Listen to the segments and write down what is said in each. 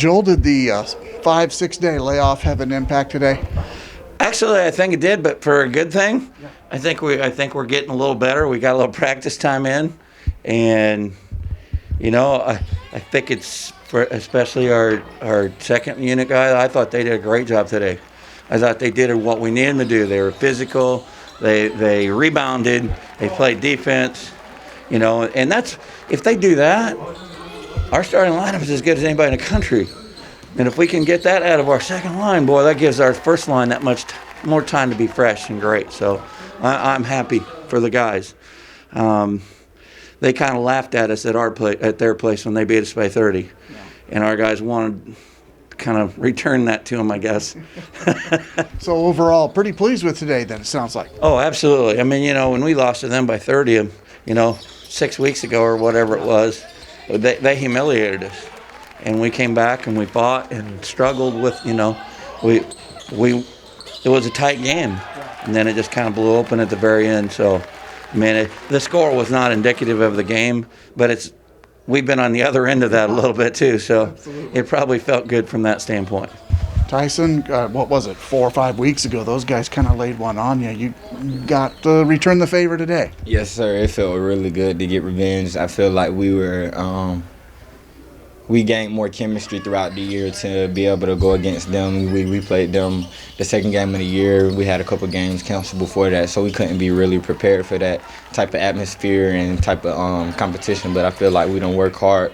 Joel, did the 5-6 day layoff have an impact today? Actually, I think it did, but for a good thing. I think we're getting a little better. We got a little practice time in, and I think it's for especially our second unit guy. I thought they did a great job today. I thought they did what we needed them to do. They were physical. They rebounded. They played defense. And that's if they do that, our starting lineup is as good as anybody in the country. And if we can get that out of our second line, boy, that gives our first line that much more time to be fresh and great. So I'm happy for the guys. They kind of laughed at us at their place when they beat us by 30. Yeah. And our guys wanted to kind of return that to them, I guess. So overall, pretty pleased with today then, it sounds like. Oh, absolutely. I mean, when we lost to them by 30, 6 weeks ago or whatever it was, they humiliated us. And we came back and we fought and struggled with, it was a tight game. And then it just kind of blew open at the very end. So, the score was not indicative of the game, but we've been on the other end of that a little bit too. So Absolutely. It probably felt good from that standpoint. Tyson, what was it, 4 or 5 weeks ago? Those guys kind of laid one on you. You got to return the favor today. Yes, sir. It felt really good to get revenge. I feel like we gained more chemistry throughout the year to be able to go against them. We played them the second game of the year. We had a couple games canceled before that, so we couldn't be really prepared for that type of atmosphere and type of competition. But I feel like we done work hard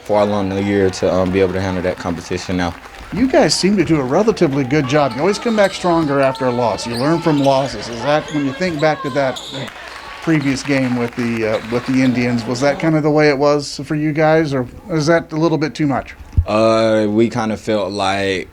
for along the year to be able to handle that competition now. You guys seem to do a relatively good job. You always come back stronger after a loss. You learn from losses. Is that, when you think back to that previous game with the Indians, was that kind of the way it was for you guys, or is that a little bit too much? We kind of felt like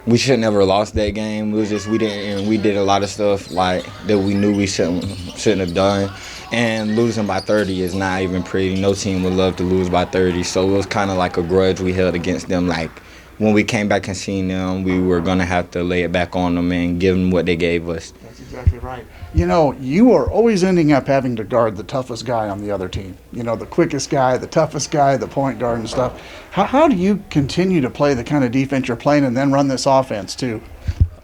we should never lost that game. It was just we did a lot of stuff like that we knew we shouldn't have done. And losing by 30 is not even pretty. No team would love to lose by 30. So it was kind of like a grudge we held against them. Like when we came back and seen them, we were going to have to lay it back on them and give them what they gave us. That's exactly right. You are always ending up having to guard the toughest guy on the other team. The quickest guy, the toughest guy, the point guard and stuff. How do you continue to play the kind of defense you're playing and then run this offense too?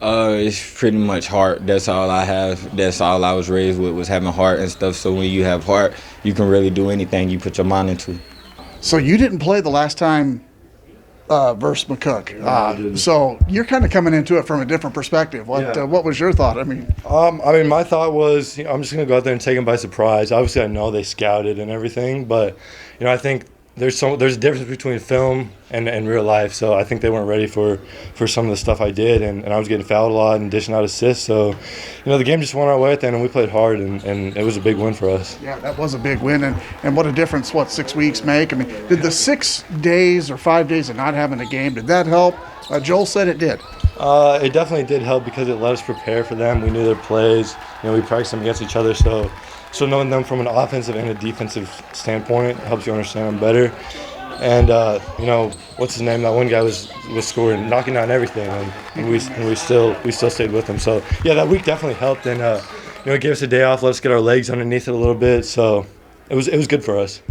It's pretty much heart. That's all I have. That's all I was raised with, was having heart and stuff. So when you have heart, you can really do anything you put your mind into. So you didn't play the last time versus McCook. So you're kind of coming into it from a different perspective. What was your thought? My thought was, I'm just going to go out there and take them by surprise. Obviously, I know they scouted and everything, but I think there's a difference between film and real life. So I think they weren't ready for some of the stuff I did, and I was getting fouled a lot and dishing out assists. So, the game just went our way at the end, and we played hard, and it was a big win for us. Yeah, that was a big win, and what a difference 6 weeks make. Did the 6 days or 5 days of not having a game, did that help? Joel said it did. It definitely did help because it let us prepare for them. We knew their plays. We practiced them against each other, so knowing them from an offensive and a defensive standpoint helps you understand them better. And what's his name? That one guy was scoring, knocking down everything, and we still stayed with him. So yeah, that week definitely helped, and it gave us a day off, let us get our legs underneath it a little bit. So it was good for us.